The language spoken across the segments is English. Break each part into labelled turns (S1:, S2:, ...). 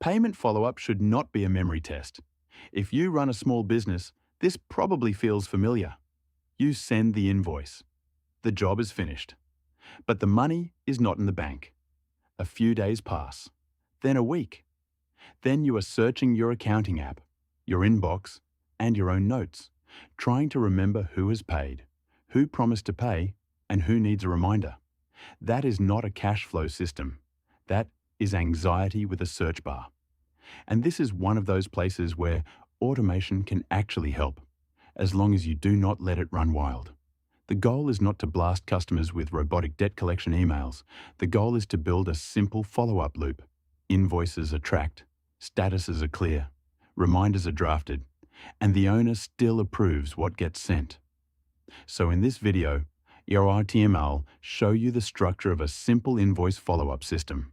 S1: Payment follow-up should not be a memory test. If you run a small business, this probably feels familiar. You send the invoice. The job is finished. But the money is not in the bank. A few days pass. Then a week. Then you are searching your accounting app, your inbox, and your own notes, trying to remember who has paid, who promised to pay, and who needs a reminder. That is not a cash flow system. That is anxiety with a search bar. And this is one of those places where automation can actually help, as long as you do not let it run wild. The goal is not to blast customers with robotic debt collection emails. The goal is to build a simple follow-up loop. Invoices are tracked, statuses are clear, reminders are drafted, and the owner still approves what gets sent. So in this video, your RTML show you the structure of a simple invoice follow-up system.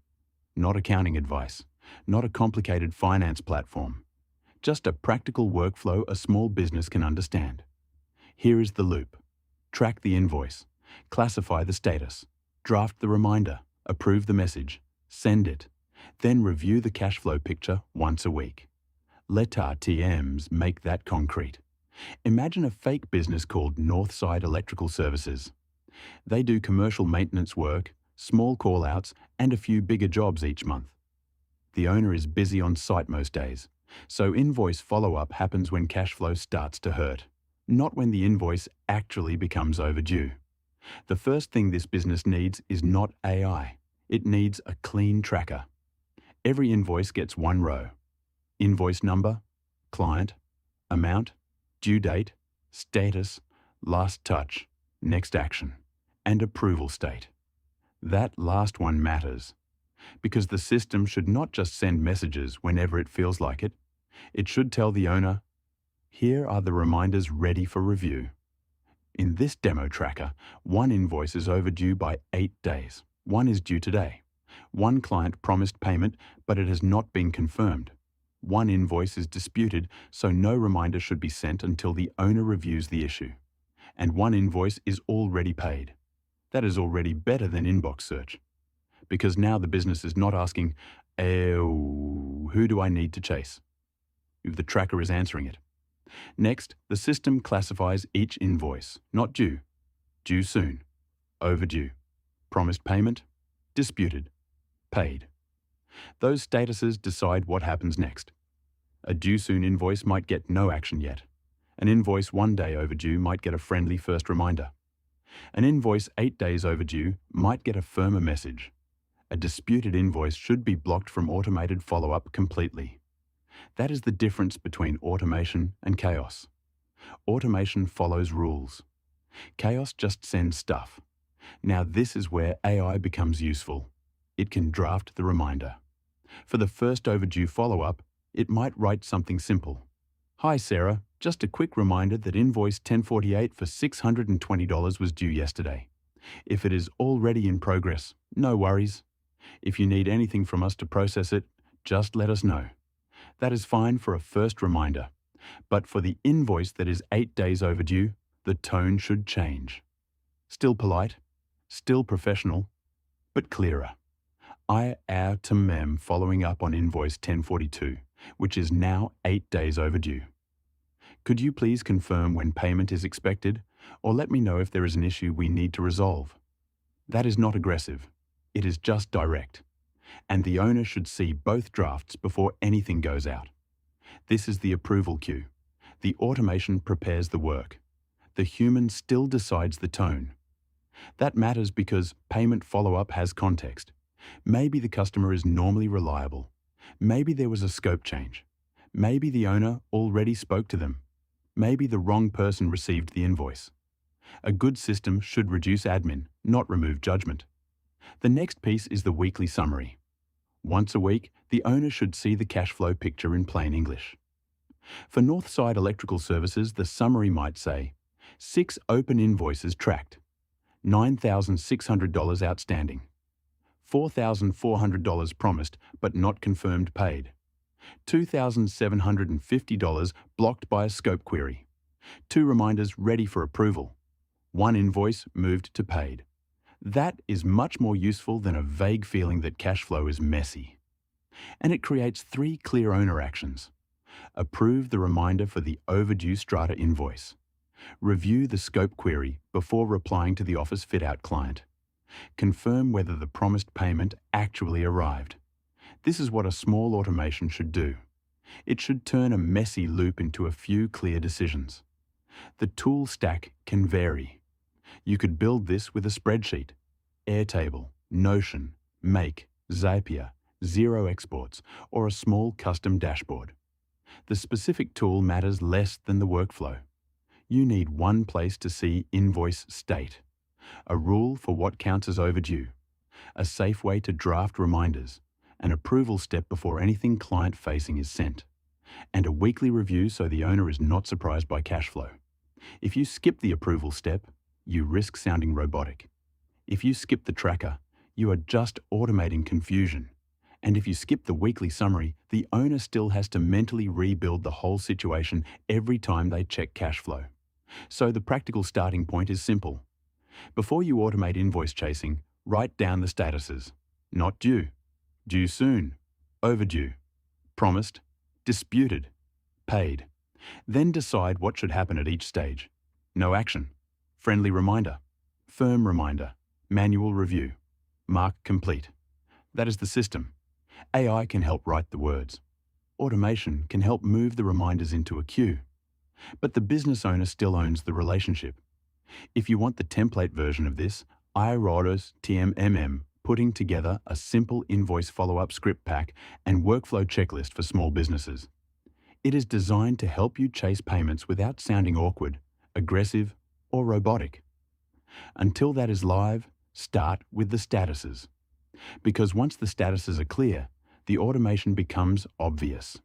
S1: Not accounting advice, not a complicated finance platform, just a practical workflow a small business can understand. Here is the loop. Track the invoice, classify the status, draft the reminder, approve the message, send it, then review the cash flow picture once a week. Let our TMs make that concrete. Imagine a fake business called Northside Electrical Services. They do commercial maintenance work, small call-outs, and a few bigger jobs each month. The owner is busy on site most days, so invoice follow-up happens when cash flow starts to hurt, not when the invoice actually becomes overdue. The first thing this business needs is not AI. It needs a clean tracker. Every invoice gets one row. Invoice number, client, amount, due date, status, last touch, next action, and approval state. That last one matters, because the system should not just send messages whenever it feels like it. It should tell the owner, here are the reminders ready for review. In this demo tracker, one invoice is overdue by 8 days. One is due today. One client promised payment, but it has not been confirmed. One invoice is disputed, so no reminder should be sent until the owner reviews the issue. And one invoice is already paid. That is already better than inbox search, because now the business is not asking, who do I need to chase? The tracker is answering it. Next, the system classifies each invoice, not due, due soon, overdue, promised payment, disputed, paid. Those statuses decide what happens next. A due soon invoice might get no action yet. An invoice 1 day overdue might get a friendly first reminder. An invoice 8 days overdue might get a firmer message. A disputed invoice should be blocked from automated follow-up completely. That is the difference between automation and chaos. Automation follows rules. Chaos just sends stuff. Now this is where AI becomes useful. It can draft the reminder. For the first overdue follow-up, it might write something simple. Hi Sarah, just a quick reminder that invoice 1048 for $620 was due yesterday. If it is already in progress, no worries. If you need anything from us to process it, just let us know. That is fine for a first reminder. But for the invoice that is 8 days overdue, the tone should change. Still polite, still professional, but clearer. I am to mem following up on invoice 1042, which is now 8 days overdue. Could you please confirm when payment is expected, or let me know if there is an issue we need to resolve? That is not aggressive. It is just direct. And the owner should see both drafts before anything goes out. This is the approval queue. The automation prepares the work. The human still decides the tone. That matters because payment follow-up has context. Maybe the customer is normally reliable. Maybe there was a scope change. Maybe the owner already spoke to them. Maybe the wrong person received the invoice. A good system should reduce admin, not remove judgment. The next piece is the weekly summary. Once a week, the owner should see the cash flow picture in plain English. For Northside Electrical Services, the summary might say, 6 open invoices tracked, $9,600 outstanding, $4,400 promised but not confirmed paid, $2,750 blocked by a scope query, 2 reminders ready for approval, 1 invoice moved to paid. That is much more useful than a vague feeling that cash flow is messy. And it creates 3 clear owner actions. Approve the reminder for the overdue strata invoice. Review the scope query before replying to the office fit-out client. Confirm whether the promised payment actually arrived. This is what a small automation should do. It should turn a messy loop into a few clear decisions. The tool stack can vary. You could build this with a spreadsheet, Airtable, Notion, Make, Zapier, Zero Exports, or a small custom dashboard. The specific tool matters less than the workflow. You need one place to see invoice state, a rule for what counts as overdue, a safe way to draft reminders, an approval step before anything client-facing is sent, and a weekly review so the owner is not surprised by cash flow. If you skip the approval step, you risk sounding robotic. If you skip the tracker, you are just automating confusion. And if you skip the weekly summary, the owner still has to mentally rebuild the whole situation every time they check cash flow. So the practical starting point is simple. Before you automate invoice chasing, write down the statuses. Not due, due soon, overdue, promised, disputed, paid. Then decide what should happen at each stage. No action, friendly reminder, firm reminder, manual review, mark complete. That is the system. AI can help write the words. Automation can help move the reminders into a queue. But the business owner still owns the relationship. If you want the template version of this, iRodos TMMM putting together a simple invoice follow-up script pack and workflow checklist for small businesses. It is designed to help you chase payments without sounding awkward, aggressive, or robotic. Until that is live, start with the statuses. Because once the statuses are clear, the automation becomes obvious.